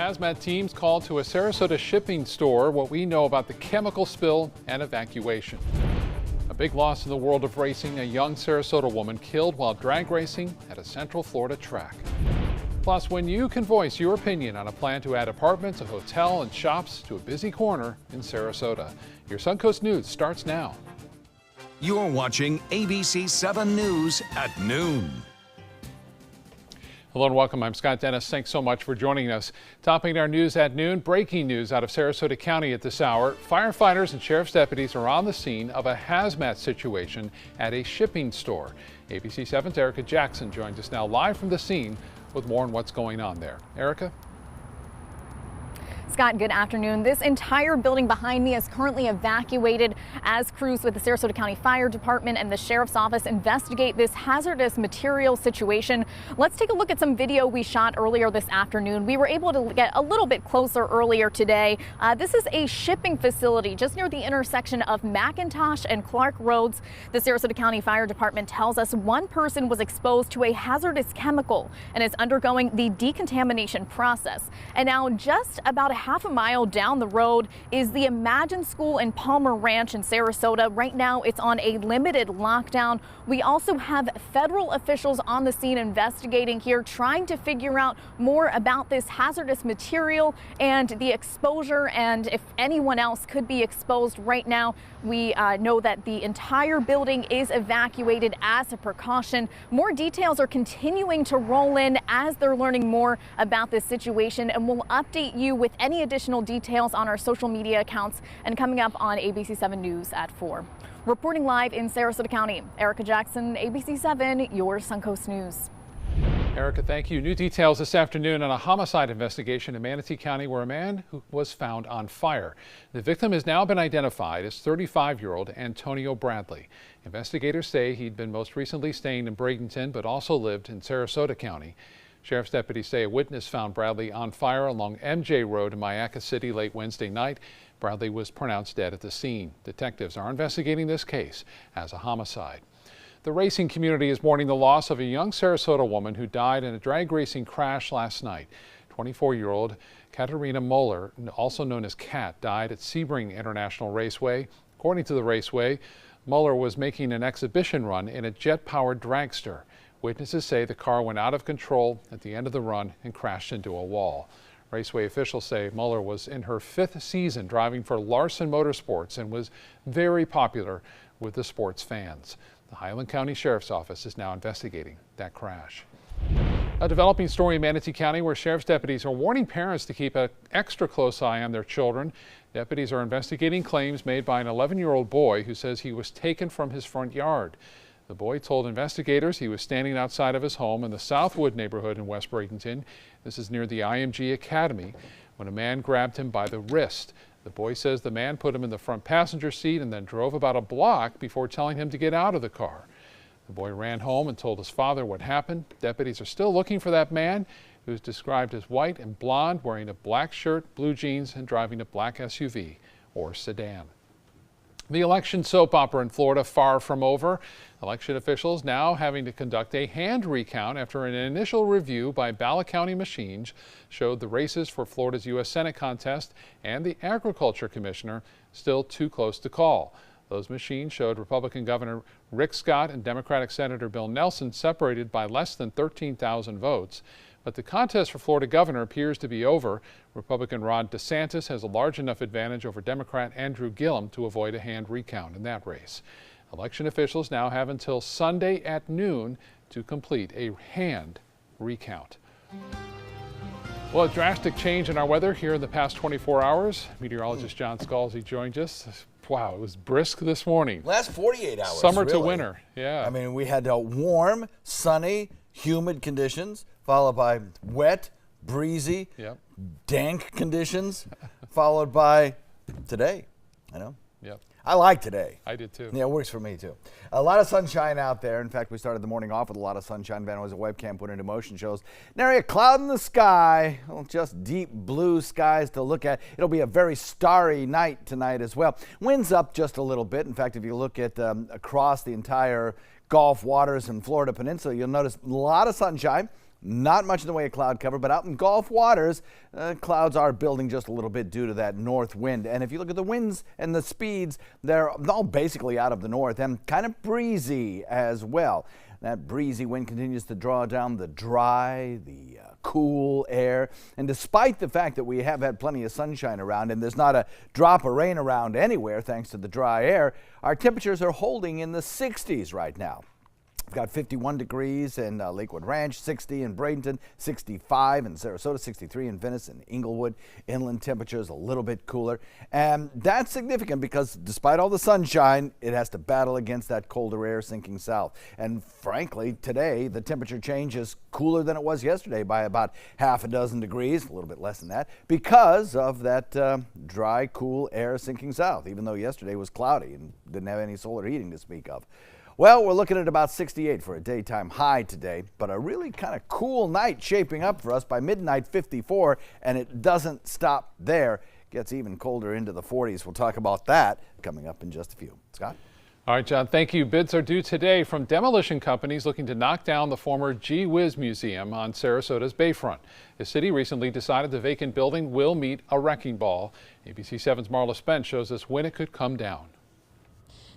Hazmat teams called to a Sarasota shipping store. What we know about the chemical spill and evacuation. A big loss in the world of racing. A young Sarasota woman killed while drag racing at a Central Florida track. Plus, when you can voice your opinion on a plan to add apartments, a hotel, and shops to a busy corner in Sarasota. Your Suncoast News starts now. You're watching ABC 7 News at noon. Hello and welcome. I'm Scott Dennis. Thanks so much for joining us. Topping our news at noon, breaking news out of Sarasota County at this hour. Firefighters and sheriff's deputies are on the scene of a hazmat situation at a shipping store. ABC 7's Erica Jackson joins us now live from the scene with more on what's going on there. Erica? Scott, good afternoon. This entire building behind me is currently evacuated as crews with the Sarasota County Fire Department and the Sheriff's Office investigate this hazardous material situation. Let's take a look at some video we shot earlier this afternoon. We were able to get a little bit closer earlier today. This is a shipping facility just near the intersection of McIntosh and Clark Roads. The Sarasota County Fire Department tells us one person was exposed to a hazardous chemical and is undergoing the decontamination process. And now just about half a mile down the road is the Imagine School in Palmer Ranch in Sarasota. Right now it's on a limited lockdown. We also have federal officials on the scene investigating here, trying to figure out more about this hazardous material and the exposure and if anyone else could be exposed. Right now we know that the entire building is evacuated as a precaution. More details are continuing to roll in as they're learning more about this situation, and we'll update you with any additional details on our social media accounts and coming up on ABC 7 News at 4. Reporting live in Sarasota County, Erica Jackson, ABC 7, your Suncoast News. Erica, thank you. New details this afternoon on a homicide investigation in Manatee County where a man who was found on fire. The victim has now been identified as 35-year-old Antonio Bradley. Investigators say he'd been most recently staying in Bradenton but also lived in Sarasota County. Sheriff's deputies say a witness found Bradley on fire along MJ Road in Mayaca City late Wednesday night. Bradley was pronounced dead at the scene. Detectives are investigating this case as a homicide. The racing community is mourning the loss of a young Sarasota woman who died in a drag racing crash last night. 24-year-old Katerina Moeller, also known as Kat, died at Sebring International Raceway. According to the raceway, Moeller was making an exhibition run in a jet-powered dragster. Witnesses say the car went out of control at the end of the run and crashed into a wall. Raceway officials say Muller was in her 5th season driving for Larson Motorsports and was very popular with the sports fans. The Highland County Sheriff's Office is now investigating that crash. A developing story in Manatee County where sheriff's deputies are warning parents to keep an extra close eye on their children. Deputies are investigating claims made by an 11-year-old boy who says he was taken from his front yard. The boy told investigators he was standing outside of his home in the Southwood neighborhood in West Bradenton. This is near the IMG Academy when a man grabbed him by the wrist. The boy says the man put him in the front passenger seat and then drove about a block before telling him to get out of the car. The boy ran home and told his father what happened. Deputies are still looking for that man, who's described as white and blonde, wearing a black shirt, blue jeans, and driving a black SUV or sedan. The election soap opera in Florida far from over. Election officials now having to conduct a hand recount after an initial review by Bala County machines showed the races for Florida's U.S. Senate contest and the Agriculture Commissioner still too close to call. Those machines showed Republican Governor Rick Scott and Democratic Senator Bill Nelson separated by less than 13,000 votes. But the contest for Florida governor appears to be over. Republican Ron DeSantis has a large enough advantage over Democrat Andrew Gillum to avoid a hand recount in that race. Election officials now have until Sunday at noon to complete a hand recount. Well, a drastic change in our weather here in the past 24 hours. Meteorologist John Scalzi joined us. Wow, it was brisk this morning. Last 48 hours. Summer really. to winter, yeah. I mean, we had warm, sunny, humid conditions, followed by wet, breezy, dank conditions, followed by today. Yep. I like today. I did too. Yeah, it works for me too. A lot of sunshine out there. In fact, we started the morning off with a lot of sunshine. Van was a webcam put into motion shows. Nary a cloud in the sky. Well, just deep blue skies to look at. It'll be a very starry night tonight as well. Winds up just a little bit. In fact, if you look at across the entire Gulf waters and Florida Peninsula, you'll notice a lot of sunshine. not much in the way of cloud cover, but out in Gulf waters, clouds are building just a little bit due to that north wind. And if you look at the winds and the speeds, they're all basically out of the north and kind of breezy as well. That breezy wind continues to draw down the dry, the cool air. And despite the fact that we have had plenty of sunshine around and there's not a drop of rain around anywhere thanks to the dry air, our temperatures are holding in the 60s right now. We've got 51 degrees in Lakewood Ranch, 60 in Bradenton, 65 in Sarasota, 63 in Venice and Inglewood. Inland temperatures a little bit cooler. And that's significant because despite all the sunshine, it has to battle against that colder air sinking south. And frankly, today, the temperature change is cooler than it was yesterday by about half a dozen degrees, a little bit less than that, because of that dry, cool air sinking south, even though yesterday was cloudy and didn't have any solar heating to speak of. Well, we're looking at about 68 for a daytime high today, but a really kind of cool night shaping up for us. By midnight, 54, and it doesn't stop there. Gets even colder into the 40s. We'll talk about that coming up in just a few. Scott? All right, John, thank you. Bids are due today from demolition companies looking to knock down the former Gee Whiz Museum on Sarasota's Bayfront. The city recently decided the vacant building will meet a wrecking ball. ABC 7's Marla Spence shows us when it could come down.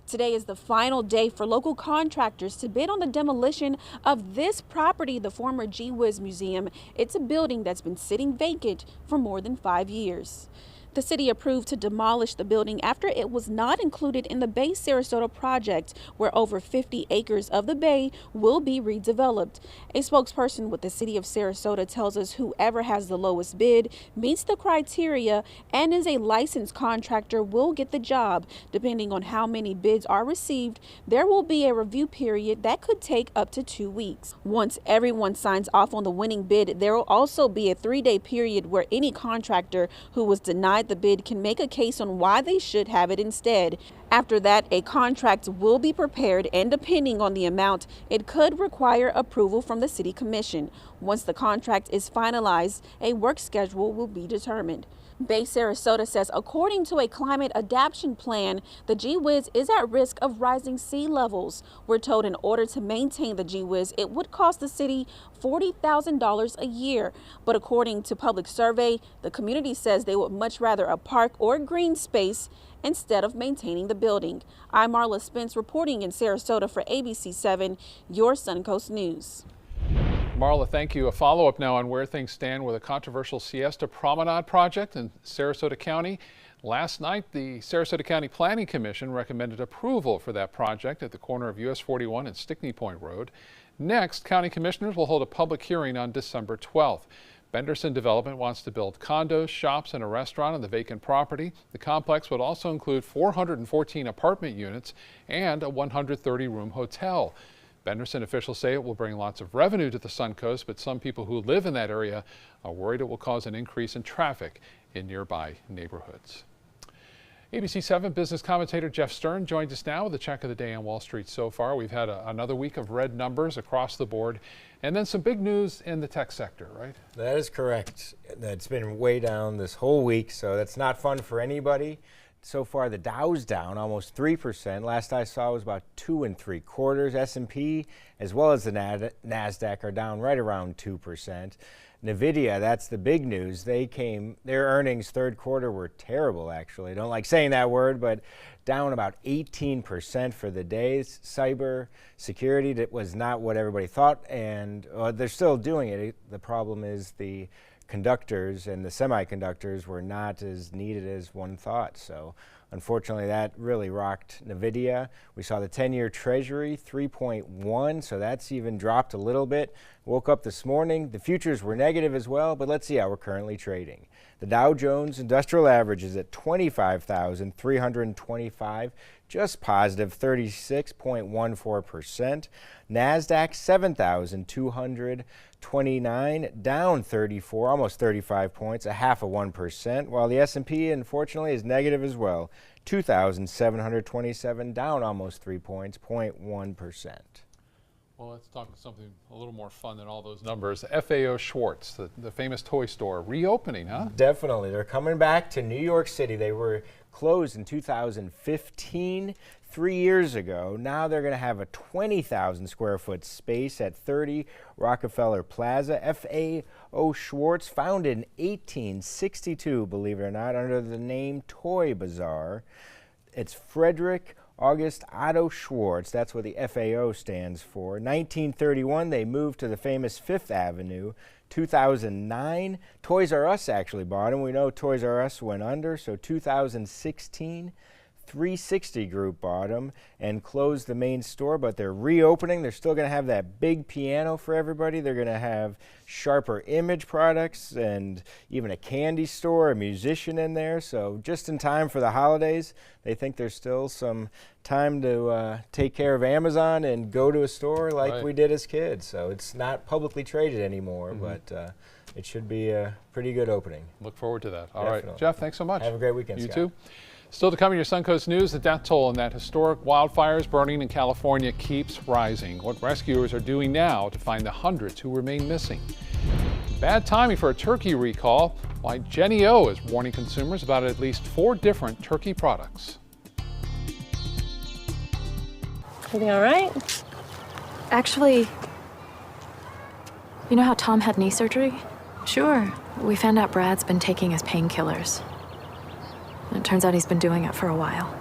Today is the final day for local contractors to bid on the demolition of this property, the former Gee Whiz Museum. It's a building that's been sitting vacant for more than 5 years. The city approved to demolish the building after it was not included in the Bay Sarasota project, where over 50 acres of the bay will be redeveloped. A spokesperson with the city of Sarasota tells us whoever has the lowest bid meets the criteria and is a licensed contractor will get the job. Depending on how many bids are received, there will be a review period that could take up to 2 weeks. Once everyone signs off on the winning bid, there will also be a 3-day period where any contractor who was denied the bid can make a case on why they should have it instead. After that, a contract will be prepared, and depending on the amount, it could require approval from the city commission. Once the contract is finalized, a work schedule will be determined. Bay Sarasota says according to a climate adaptation plan, the Gee Whiz is at risk of rising sea levels. We're told in order to maintain the Gee Whiz, it would cost the city $40,000 a year. But according to public survey, the community says they would much rather a park or green space instead of maintaining the building. I'm Marla Spence reporting in Sarasota for ABC 7, your Suncoast News. Marla, thank you. A follow-up now on where things stand with a controversial Siesta Promenade project in Sarasota County. Last night, the Sarasota County Planning Commission recommended approval for that project at the corner of US 41 and Stickney Point Road. Next, county commissioners will hold a public hearing on December 12th. Benderson Development wants to build condos, shops, and a restaurant on the vacant property. The complex would also include 414 apartment units and a 130-room hotel. Benderson officials say it will bring lots of revenue to the Suncoast, but some people who live in that area are worried it will cause an increase in traffic in nearby neighborhoods. ABC 7 business commentator Jeff Stern joins us now with a check of the day on Wall Street so far. We've had another week of red numbers across the board, and then some big news in the tech sector, right? That is correct. It's been way down this whole week, so that's not fun for anybody. So far, the Dow's down almost 3%. Last I saw was about 2 3/4. S&P as well as the NASDAQ are down right around 2%. NVIDIA, that's the big news. Their earnings third quarter were terrible, actually. I don't like saying that word, but down about 18% for the day. Cyber security, that was not what everybody thought, and they're still doing it. The problem is the conductors and the semiconductors were not as needed as one thought. So unfortunately, that really rocked NVIDIA. We saw the 10-year Treasury 3.1, so that's even dropped a little bit. Woke up this morning, the futures were negative as well, but let's see how we're currently trading. The Dow Jones Industrial Average is at 25,325, just positive 36.14%. NASDAQ 7,229, down 34, almost 35 points, a 0.5%, while the S&P, unfortunately, is negative as well, 2,727, down almost 3 points, 0.1%. Well, let's talk something a little more fun than all those numbers. FAO Schwarz, the famous toy store, reopening, huh? Definitely. They're coming back to New York City. They were closed in 2015, 3 years ago. Now they're going to have a 20,000 square foot space at 30 Rockefeller Plaza. F.A.O. Schwarz, founded in 1862, believe it or not, under the name Toy Bazaar. It's Frederick August Otto Schwarz, that's what the FAO stands for. 1931, they moved to the famous Fifth Avenue. 2009, Toys R Us actually bought them. We know Toys R Us went under, so 2016, 360 Group bought them and closed the main store, but they're reopening. They're still going to have that big piano for everybody. They're going to have Sharper Image products and even a candy store, a musician in there. So just in time for the holidays, they think there's still some time to take care of Amazon and go to a store like we did as kids. So it's not publicly traded anymore, but it should be a pretty good opening. Look forward to that. All Definitely. right, Jeff, thanks so much. Have a great weekend, You Scott. too. Still to come in your Suncoast News, the death toll in that historic wildfires burning in California keeps rising. What rescuers are doing now to find the hundreds who remain missing. Bad timing for a turkey recall. Why Jenny O is warning consumers about at least 4 different turkey products. Everything all right? Actually, you know how Tom had knee surgery? Sure. We found out Brad's been taking his painkillers. And it turns out he's been doing it for a while.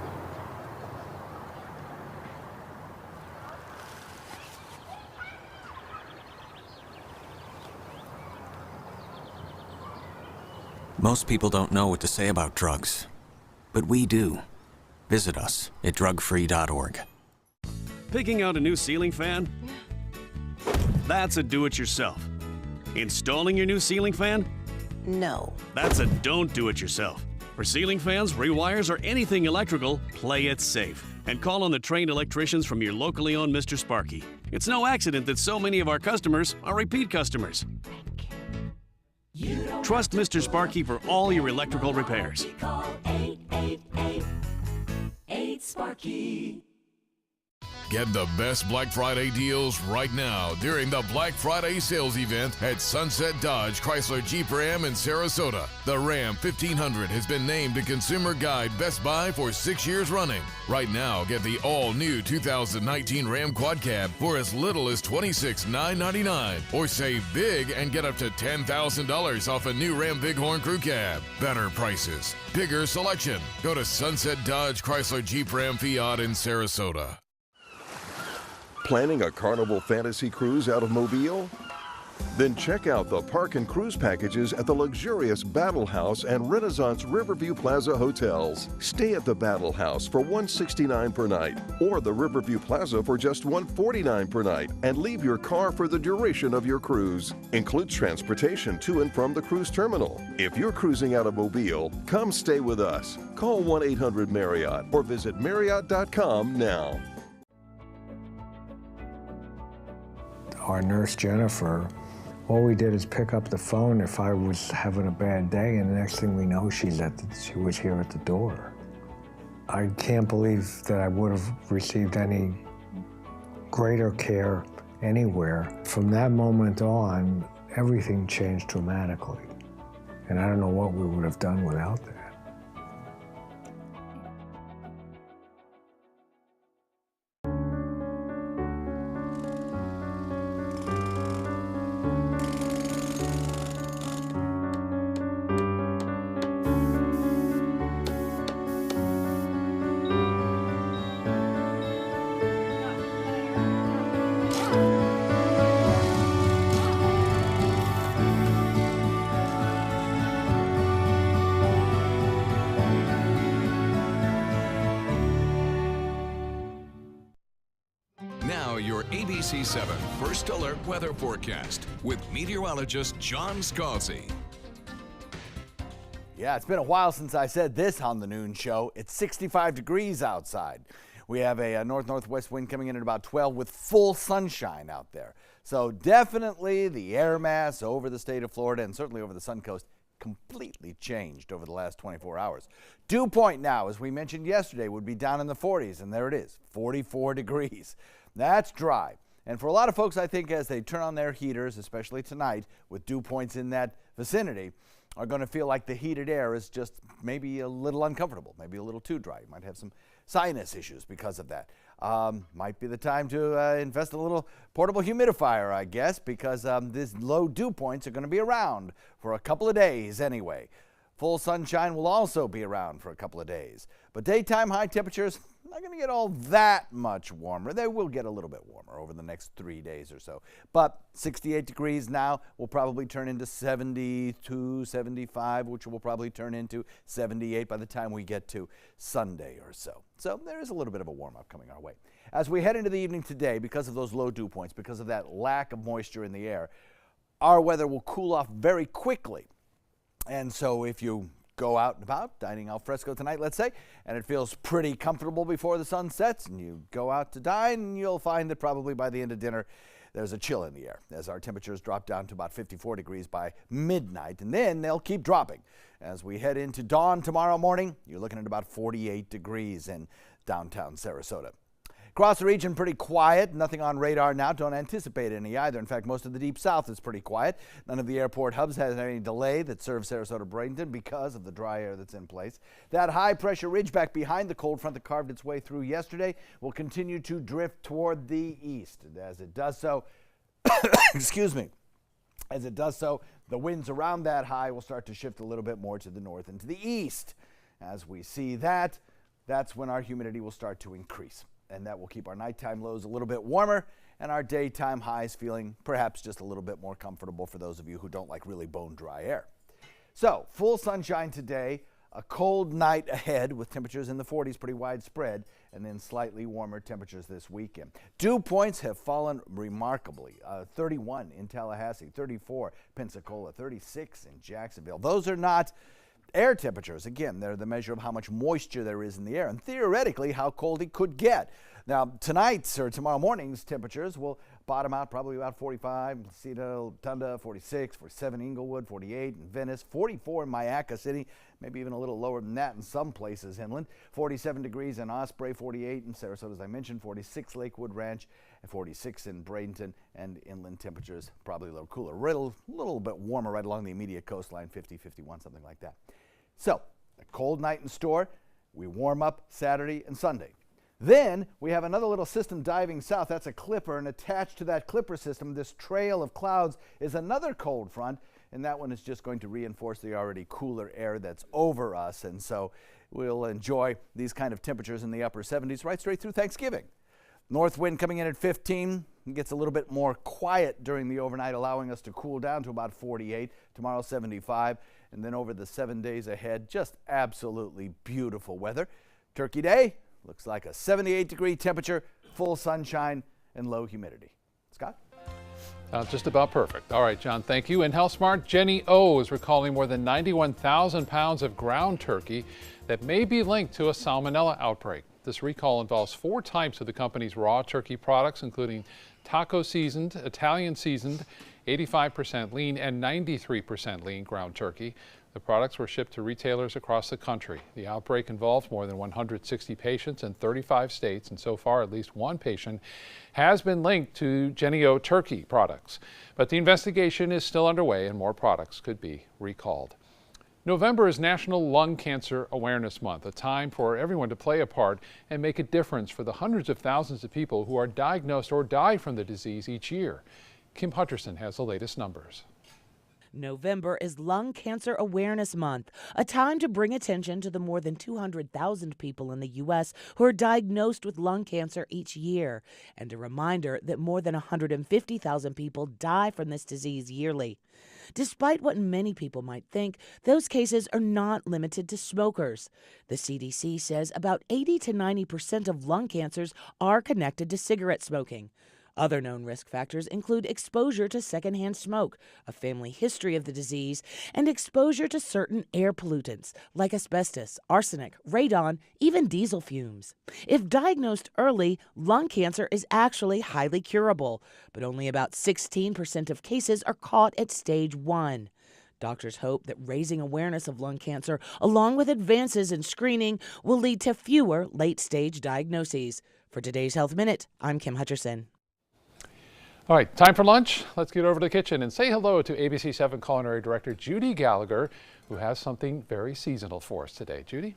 Most people don't know what to say about drugs, but we do. Visit us at drugfree.org. Picking out a new ceiling fan? That's a do-it-yourself. Installing your new ceiling fan? No. That's a don't do it yourself. For ceiling fans, rewires, or anything electrical, play it safe. And call on the trained electricians from your locally owned Mr. Sparky. It's no accident that so many of our customers are repeat customers. Trust Mr. Sparky for all your electrical repairs. Call 888-8-SPARKY. Get the best Black Friday deals right now during the Black Friday sales event at Sunset Dodge Chrysler Jeep Ram in Sarasota. The Ram 1500 has been named a Consumer Guide Best Buy for 6 years running. Right now, get the all-new 2019 Ram Quad Cab for as little as $26,999. Or save big and get up to $10,000 off a new Ram Bighorn Crew Cab. Better prices, bigger selection. Go to Sunset Dodge Chrysler Jeep Ram Fiat in Sarasota. Planning a Carnival Fantasy Cruise out of Mobile? Then check out the park and cruise packages at the luxurious Battle House and Renaissance Riverview Plaza hotels. Stay at the Battle House for $169 per night or the Riverview Plaza for just $149 per night and leave your car for the duration of your cruise. Includes transportation to and from the cruise terminal. If you're cruising out of Mobile, come stay with us. Call 1-800-MARRIOTT or visit Marriott.com now. Our nurse, Jennifer, all we did is pick up the phone if I was having a bad day, and the next thing we know, she was here at the door. I can't believe that I would have received any greater care anywhere. From that moment on, everything changed dramatically, and I don't know what we would have done without that. Now your ABC 7 First Alert weather forecast with meteorologist John Scalzi. Yeah, it's been a while since I said this on the noon show. It's 65 degrees outside. We have a north-northwest wind coming in at about 12 with full sunshine out there. So definitely the air mass over the state of Florida and certainly over the Sun Coast completely changed over the last 24 hours. Dew point now, as we mentioned yesterday, would be down in the 40s, and there it is, 44 degrees. That's dry. And for a lot of folks, I think as they turn on their heaters, especially tonight, with dew points in that vicinity, are going to feel like the heated air is just maybe a little uncomfortable, maybe a little too dry. You might have some sinus issues because of that. Might be the time to invest in a little portable humidifier, I guess, because these low dew points are going to be around for a couple of days anyway. Full sunshine will also be around for a couple of days. But daytime high temperatures not going to get all that much warmer. They will get a little bit warmer over the next 3 days or so. But 68 degrees now will probably turn into 72, 75, which will probably turn into 78 by the time we get to Sunday or so. So there is a little bit of a warm-up coming our way. As we head into the evening today, because of those low dew points, because of that lack of moisture in the air, our weather will cool off very quickly. And so if you go out and about, dining al fresco tonight, let's say, and it feels pretty comfortable before the sun sets, and you go out to dine, you'll find that probably by the end of dinner, there's a chill in the air as our temperatures drop down to about 54 degrees by midnight, and then they'll keep dropping. As we head into dawn tomorrow morning, you're looking at about 48 degrees in downtown Sarasota. Across the region, pretty quiet. Nothing on radar now. Don't anticipate any either. In fact, most of the deep south is pretty quiet. None of the airport hubs has any delay that serves Sarasota Bradenton because of the dry air that's in place. That high-pressure ridge back behind the cold front that carved its way through yesterday will continue to drift toward the east. And as it does so, excuse me, as it does so, the winds around that high will start to shift a little bit more to the north and to the east. As we see that, that's when our humidity will start to increase. And that will keep our nighttime lows a little bit warmer and our daytime highs feeling perhaps just a little bit more comfortable for those of you who don't like really bone dry air. So full sunshine today, a cold night ahead with temperatures in the 40s, pretty widespread, and then slightly warmer temperatures this weekend. Dew points have fallen remarkably. 31 in Tallahassee, 34 Pensacola, 36 in Jacksonville. Those are not air temperatures. Again, they're the measure of how much moisture there is in the air and theoretically how cold it could get. Now, tonight's or tomorrow morning's temperatures will bottom out probably about 45, Cedar, Tunda, 46, 47 Inglewood, 48 in Venice, 44 in Mayaca City, maybe even a little lower than that in some places inland, 47 degrees in Osprey, 48 in Sarasota, as I mentioned, 46 Lakewood Ranch, and 46 in Bradenton, and inland temperatures probably a little cooler, a little bit warmer right along the immediate coastline, 50, 51, something like that. So, a cold night in store. We warm up Saturday and Sunday. Then we have another little system diving south. That's a clipper, and attached to that clipper system, this trail of clouds is another cold front, and that one is just going to reinforce the already cooler air that's over us. And so we'll enjoy these kind of temperatures in the upper 70s right straight through Thanksgiving. North wind coming in at 15. It gets a little bit more quiet during the overnight, allowing us to cool down to about 48. Tomorrow, 75. And then over the 7 days ahead, just absolutely beautiful weather. Turkey Day looks like a 78-degree temperature, full sunshine, and low humidity. Scott? Just about perfect. All right, John, thank you. And Health Smart, Jenny O is recalling more than 91,000 pounds of ground turkey that may be linked to a salmonella outbreak. This recall involves 4 types of the company's raw turkey products, including taco seasoned, Italian seasoned, 85% lean, and 93% lean ground turkey. The products were shipped to retailers across the country. The outbreak involved more than 160 patients in 35 states, and so far at least 1 patient has been linked to Jennie-O turkey products. But the investigation is still underway and more products could be recalled. November is National Lung Cancer Awareness Month, a time for everyone to play a part and make a difference for the hundreds of thousands of people who are diagnosed or die from the disease each year. Kim Hutcherson has the latest numbers. November is Lung Cancer Awareness Month, a time to bring attention to the more than 200,000 people in the U.S. who are diagnosed with lung cancer each year, and a reminder that more than 150,000 people die from this disease yearly. Despite what many people might think, those cases are not limited to smokers. The CDC says about 80 to 90% of lung cancers are connected to cigarette smoking. Other known risk factors include exposure to secondhand smoke, a family history of the disease, and exposure to certain air pollutants like asbestos, arsenic, radon, even diesel fumes. If diagnosed early, lung cancer is actually highly curable, but only about 16% of cases are caught at stage 1. Doctors hope that raising awareness of lung cancer, along with advances in screening, will lead to fewer late-stage diagnoses. For today's Health Minute, I'm Kim Hutcherson. All right, time for lunch. Let's get over to the kitchen and say hello to ABC 7 Culinary Director Judy Gallagher, who has something very seasonal for us today. Judy?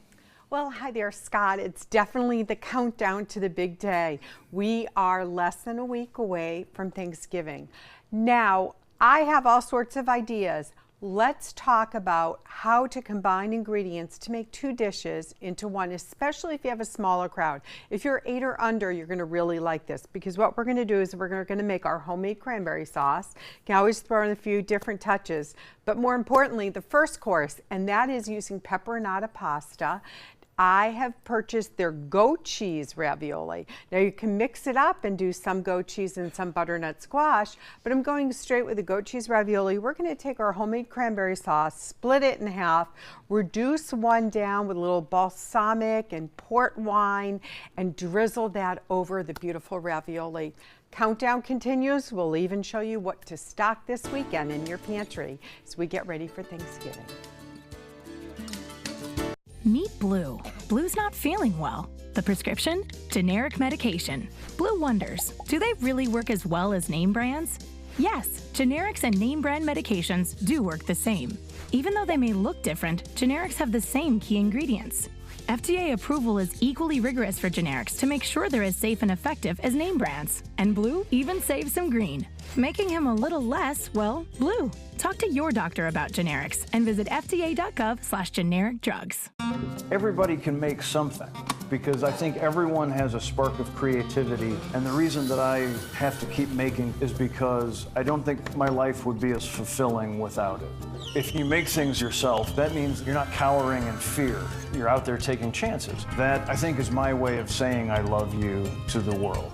Well, hi there, Scott. It's definitely the countdown to the big day. We are less than a week away from Thanksgiving. Now, I have all sorts of ideas. Let's talk about how to combine ingredients to make two dishes into one, especially if you have a smaller crowd. If you're 8 or under, you're going to really like this, because what we're going to do is we're going to make our homemade cranberry sauce. You can always throw in a few different touches, but more importantly, the first course, and that is using pepperonata pasta. I have purchased their goat cheese ravioli. Now you can mix it up and do some goat cheese and some butternut squash, but I'm going straight with the goat cheese ravioli. We're going to take our homemade cranberry sauce, split it in half, reduce one down with a little balsamic and port wine, and drizzle that over the beautiful ravioli. Countdown continues. We'll even show you what to stock this weekend in your pantry as we get ready for Thanksgiving. Meet Blue. Blue's not feeling well. The prescription? Generic medication. Blue wonders, do they really work as well as name brands? Yes, generics and name brand medications do work the same. Even though they may look different, generics have the same key ingredients. FDA approval is equally rigorous for generics to make sure they're as safe and effective as name brands. And Blue even saves some green, making him a little less, well, blue. Talk to your doctor about generics and visit fda.gov/generic drugs. Everybody can make something, because I think everyone has a spark of creativity, and the reason that I have to keep making is because I don't think my life would be as fulfilling without it. If you make things yourself, that means you're not cowering in fear. You're out there taking chances. That, I think, is my way of saying I love you to the world.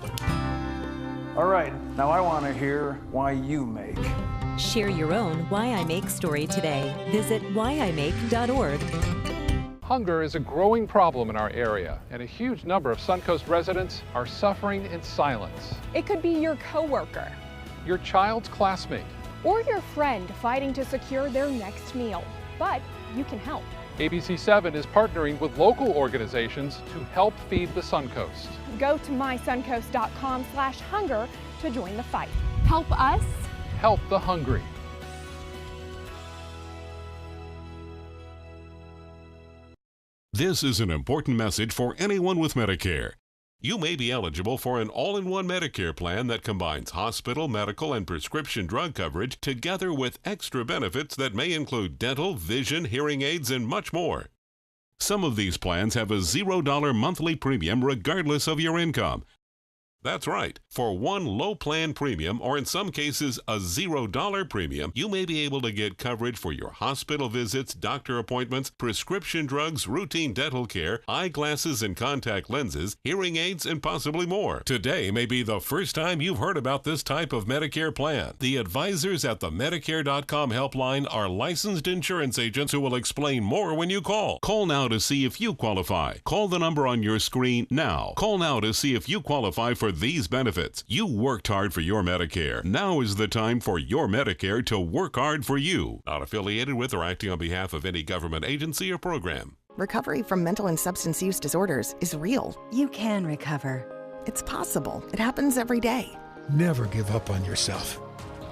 All right, now I want to hear why you make. Share your own Why I Make story today. Visit whyimake.org. Hunger is a growing problem in our area, and a huge number of Suncoast residents are suffering in silence. It could be your coworker, your child's classmate, or your friend fighting to secure their next meal. But you can help. ABC 7 is partnering with local organizations to help feed the Suncoast. Go to mysuncoast.com/hunger to join the fight. Help us. Help the hungry. This is an important message for anyone with Medicare. You may be eligible for an all-in-one Medicare plan that combines hospital, medical, and prescription drug coverage together with extra benefits that may include dental, vision, hearing aids, and much more. Some of these plans have a $0 monthly premium regardless of your income. That's right. For one low plan premium, or in some cases a $0 premium, you may be able to get coverage for your hospital visits, doctor appointments, prescription drugs, routine dental care, eyeglasses and contact lenses, hearing aids, and possibly more. Today may be the first time you've heard about this type of Medicare plan. The advisors at the Medicare.com helpline are licensed insurance agents who will explain more when you call. Call now to see if you qualify. Call the number on your screen now. Call now to see if you qualify for these benefits. You worked hard for your Medicare. Now is the time for your Medicare to work hard for you. Not affiliated with or acting on behalf of any government agency or program. Recovery from mental and substance use disorders is real. You can recover. It's possible. It happens every day. Never give up on yourself.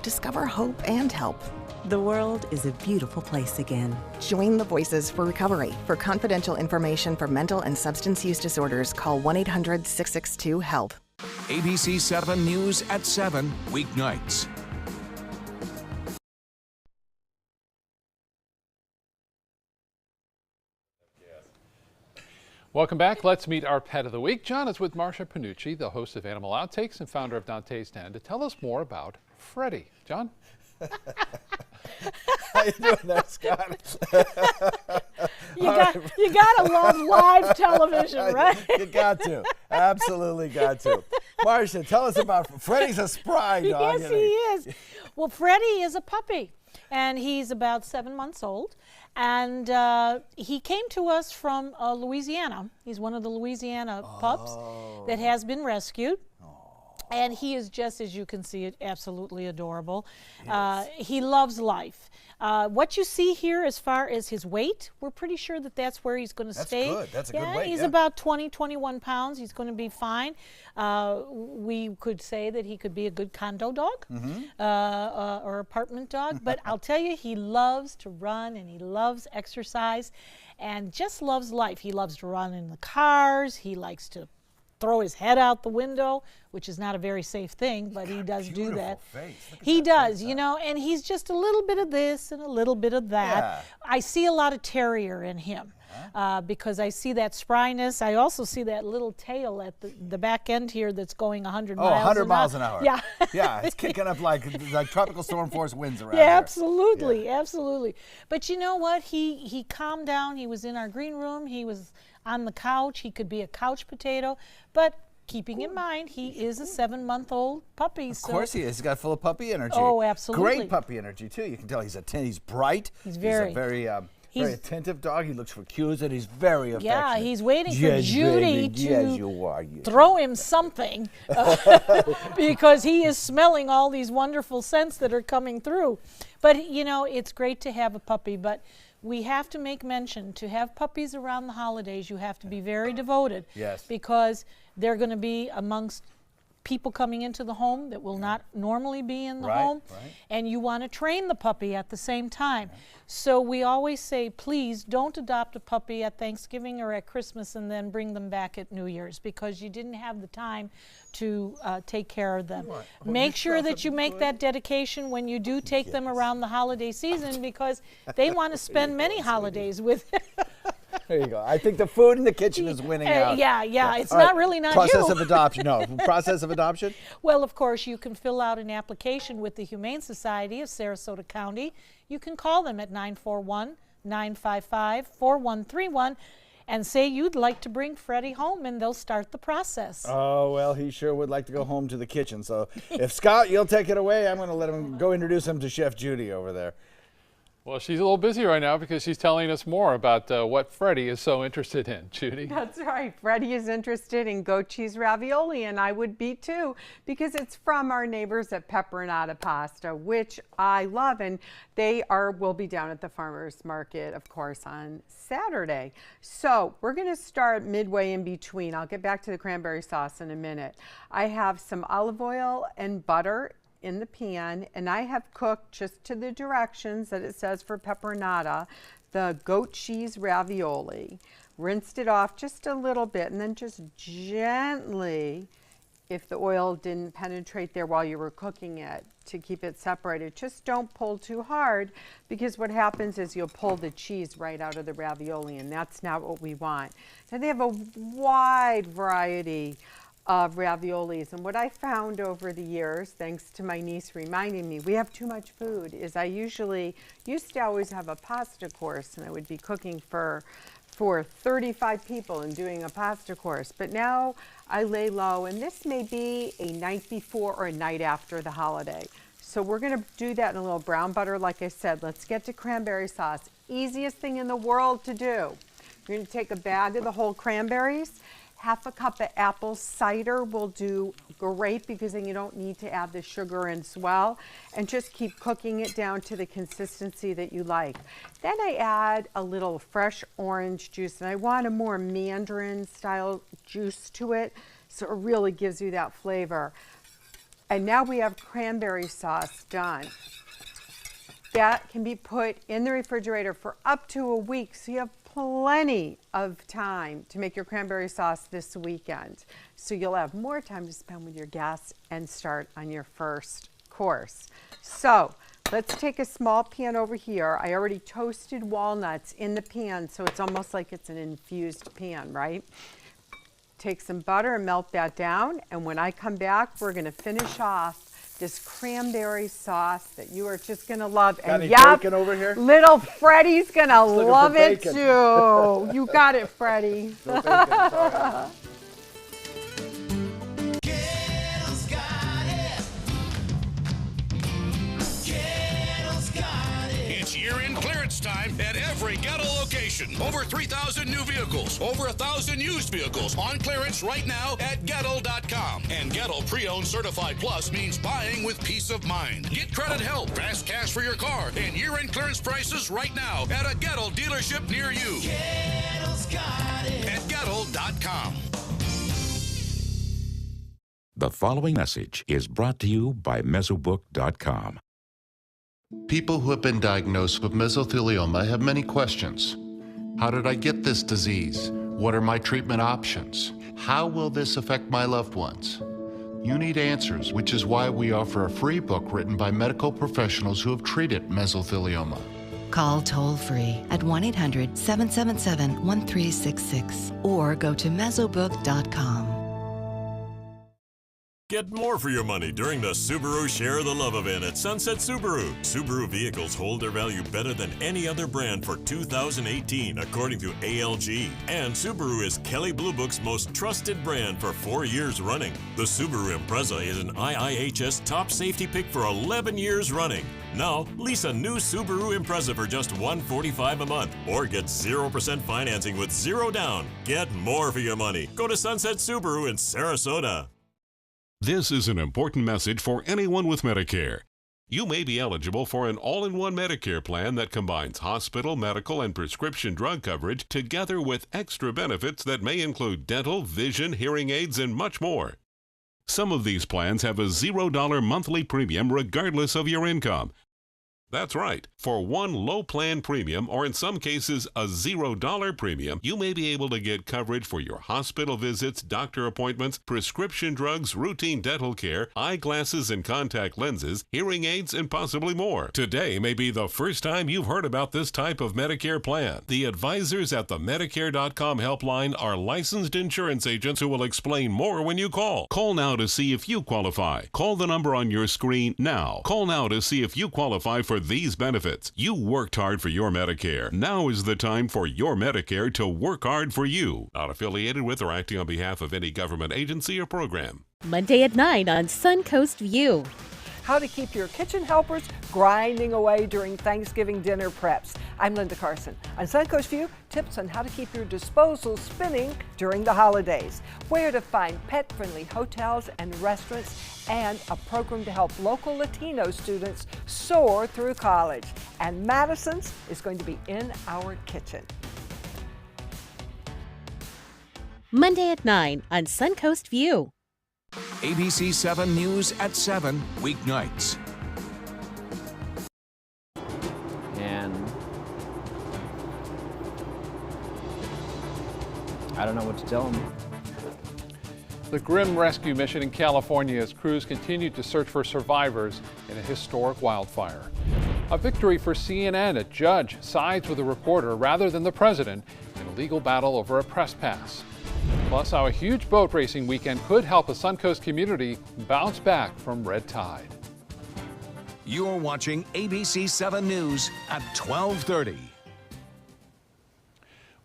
Discover hope and help. The world is a beautiful place again. Join the Voices for Recovery. For confidential information for mental and substance use disorders, call 1-800-662-HELP. ABC 7 News at 7, weeknights. Welcome back. Let's meet our pet of the week. John is with Marsha Panucci, the host of Animal Outtakes and founder of Dante's Den, to tell us more about Freddie. John? How you doing there, Scott? You gotta love live television, right? You got to. Absolutely got to. Marsha, tell us about Freddie's a spry dog. Yes, he is. Well, Freddie is a puppy, and he's about 7 months old. And he came to us from Louisiana. He's one of the Louisiana pups that has been rescued. And he is just, as you can see, absolutely adorable. He loves life. What you see here as far as his weight, we're pretty sure that that's where he's going to stay. That's good. That's a good weight. He's about 20, 21 pounds. He's going to be fine. We could say that he could be a good condo dog or apartment dog. But I'll tell you, he loves to run and he loves exercise and just loves life. He loves to run in the cars. He likes to throw his head out the window, which is not a very safe thing, but he does do that. He does, you know, and he's just a little bit of this and a little bit of that. Yeah. I see a lot of terrier in him because I see that spryness. I also see that little tail at the back end here that's going 100 miles 100 miles an hour. Yeah. Yeah, it's kicking up like tropical storm force winds around Yeah, here. absolutely, absolutely. But you know what? He calmed down. He was in our green room. He was on the couch. He could be a couch potato, but keeping in mind he is a 7-month-old puppy. Of course he is. He's got full of puppy energy. Oh, absolutely. Great puppy energy too. You can tell he's bright. He's a very very attentive dog. He looks for cues and he's very affectionate. Yeah, he's waiting for Yes, Judy baby. to Yes, you are. Yes. throw him something because he is smelling all these wonderful scents that are coming through. But you know, it's great to have a puppy, but we have to make mention, to have puppies around the holidays, you have to be very devoted. Yes. Because they're going to be amongst people coming into the home that will not normally be in the home. Right. And you want to train the puppy at the same time. So we always say, please don't adopt a puppy at Thanksgiving or at Christmas and then bring them back at New Year's, because you didn't have the time to take care of them. Make sure that you make that dedication when you do take them around the holiday season, because they want to spend many holidays with There you go. I think the food in the kitchen is winning out. Yeah. It's All not right. really not Process you. of adoption. No. Process of adoption? Well, of course, you can fill out an application with the Humane Society of Sarasota County. You can call them at 941-955-4131 and say you'd like to bring Freddie home, and they'll start the process. Oh, well, he sure would like to go home to the kitchen. So if Scott, you'll take it away, I'm going to let him go introduce him to Chef Judy over there. Well, she's a little busy right now because she's telling us more about what Freddie is so interested in. Judy? That's right. Freddie is interested in goat cheese ravioli, and I would be too, because it's from our neighbors at Peperonata Pasta, which I love, and they will be down at the farmers market, of course, on Saturday. So we're going to start midway in between. I'll get back to the cranberry sauce in a minute. I have some olive oil and butter in the pan, and I have cooked, just to the directions that it says for Peperonata, the goat cheese ravioli. Rinsed it off just a little bit, and then just gently, if the oil didn't penetrate there while you were cooking it, to keep it separated. Just don't pull too hard, because what happens is you'll pull the cheese right out of the ravioli, and that's not what we want. So they have a wide variety of raviolis, and what I found over the years, thanks to my niece reminding me we have too much food, is I used to always have a pasta course, and I would be cooking for 35 people and doing a pasta course. But now I lay low, and this may be a night before or a night after the holiday. So we're going to do that in a little brown butter. Like I said, let's get to cranberry sauce. Easiest thing in the world to do. You're going to take a bag of the whole cranberries. Half a cup of apple cider will do great, because then you don't need to add the sugar and swell, and just keep cooking it down to the consistency that you like. Then I add a little fresh orange juice, and I want a more mandarin style juice to it, so it really gives you that flavor. And now we have cranberry sauce done. That can be put in the refrigerator for up to a week, so you have plenty of time to make your cranberry sauce this weekend. So you'll have more time to spend with your guests and start on your first course. So let's take a small pan over here. I already toasted walnuts in the pan, so it's almost like it's an infused pan, right? Take some butter and melt that down. And when I come back, we're going to finish off this cranberry sauce that you are just going to love. Got and any bacon over here? Little Freddie's going to love it bacon. too. You got it, Freddie. It's year-end clearance time at every Ghetto location. nation. Over 3,000 new vehicles, over 1,000 used vehicles on clearance right now at Gettle.com. And Gettle Pre-Owned Certified Plus means buying with peace of mind. Get credit help, fast cash for your car, and year-end clearance prices right now at a Gettle dealership near you. Gettle's got it. At Gettle.com. The following message is brought to you by Mesobook.com. People who have been diagnosed with mesothelioma have many questions. How did I get this disease? What are my treatment options? How will this affect my loved ones? You need answers, which is why we offer a free book written by medical professionals who have treated mesothelioma. Call toll-free at 1-800-777-1366 or go to Mesobook.com. Get more for your money during the Subaru Share the Love event at Sunset Subaru. Subaru vehicles hold their value better than any other brand for 2018, according to ALG. And Subaru is Kelley Blue Book's most trusted brand for 4 years running. The Subaru Impreza is an IIHS top safety pick for 11 years running. Now, lease a new Subaru Impreza for just $145 a month or get 0% financing with zero down. Get more for your money. Go to Sunset Subaru in Sarasota. This is an important message for anyone with Medicare. You may be eligible for an all-in-one Medicare plan that combines hospital, medical, and prescription drug coverage together with extra benefits that may include dental, vision, hearing aids, and much more. Some of these plans have a $0 monthly premium regardless of your income. That's right. For one low plan premium, or in some cases a $0 premium, you may be able to get coverage for your hospital visits, doctor appointments, prescription drugs, routine dental care, eyeglasses and contact lenses, hearing aids, and possibly more. Today may be the first time you've heard about this type of Medicare plan. The advisors at the Medicare.com helpline are licensed insurance agents who will explain more when you call. Call now to see if you qualify. Call the number on your screen now. Call now to see if you qualify for these benefits. You worked hard for your Medicare. Now is the time for your Medicare to work hard for you. Not affiliated with or acting on behalf of any government agency or program. Monday at 9 on Suncoast View. How to keep your kitchen helpers grinding away during Thanksgiving dinner preps. I'm Linda Carson. On Suncoast View, tips on how to keep your disposal spinning during the holidays, where to find pet-friendly hotels and restaurants, and a program to help local Latino students soar through college. And Madison's is going to be in our kitchen. Monday at 9 on Suncoast View. ABC 7 News at 7, weeknights. And I don't know what to tell them. The grim rescue mission in California as crews continued to search for survivors in a historic wildfire. A victory for CNN. A judge sides with a reporter rather than the president in a legal battle over a press pass. Plus, how a huge boat racing weekend could help a Suncoast community bounce back from red tide. You're watching ABC 7 News at 12:30.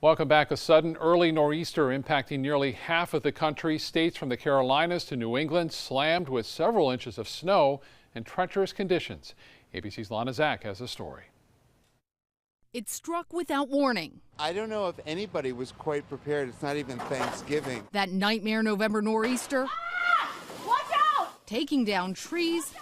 Welcome back. A sudden early nor'easter impacting nearly half of the country. States from the Carolinas to New England slammed with several inches of snow and treacherous conditions. ABC's Lana Zach has a story. It struck without warning. I don't know if anybody was quite prepared. It's not even Thanksgiving. That nightmare November nor'easter. Watch out! Taking down trees